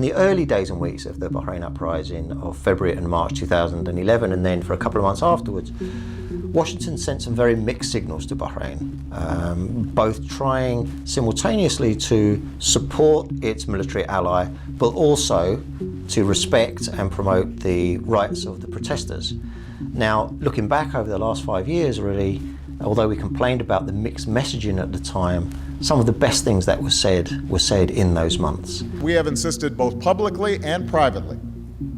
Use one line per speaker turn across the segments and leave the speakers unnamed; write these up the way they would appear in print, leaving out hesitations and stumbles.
the early days and weeks of the Bahrain uprising of February and March 2011, and then for a couple of months afterwards, Washington sent some very mixed signals to Bahrain, both trying simultaneously to support its military ally, but also to respect and promote the rights of the protesters. Now, looking back over the last 5 years, really, although we complained about the mixed messaging at the time, some of the best things that were said in those months.
We have insisted both publicly and privately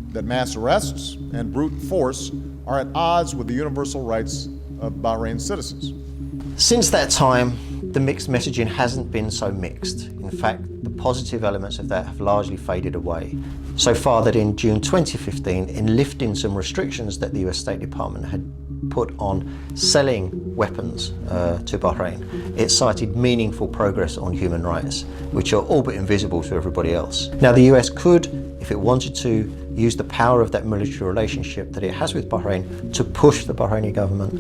that mass arrests and brute force are at odds with the universal rights of Bahrain citizens.
Since that time, the mixed messaging hasn't been so mixed. In fact, the positive elements of that have largely faded away. So far that in June 2015, in lifting some restrictions that the US State Department had put on selling weapons to Bahrain, it cited meaningful progress on human rights, which are all but invisible to everybody else. Now, the US could, if it wanted to, use the power of that military relationship that it has with Bahrain to push the Bahraini government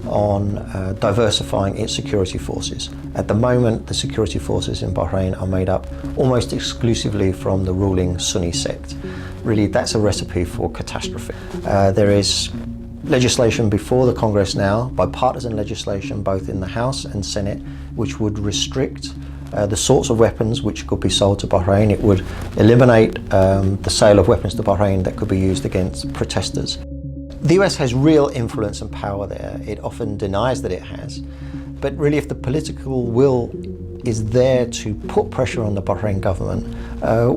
on diversifying its security forces. At the moment, the security forces in Bahrain are made up almost exclusively from the ruling Sunni sect. Really, that's a recipe for catastrophe. There is legislation before the Congress now, bipartisan legislation both in the House and Senate, which would restrict the sorts of weapons which could be sold to Bahrain. It would eliminate the sale of weapons to Bahrain that could be used against protesters. The US has real influence and power there. It often denies that it has. But really, if the political will is there to put pressure on the Bahrain government,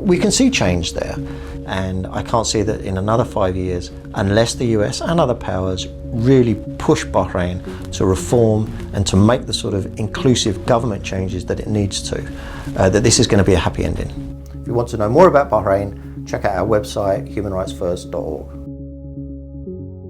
we can see change there. And I can't see that in another 5 years, unless the US and other powers really push Bahrain to reform and to make the sort of inclusive government changes that it needs to, that this is going to be a happy ending. If you want to know more about Bahrain, check out our website, humanrightsfirst.org.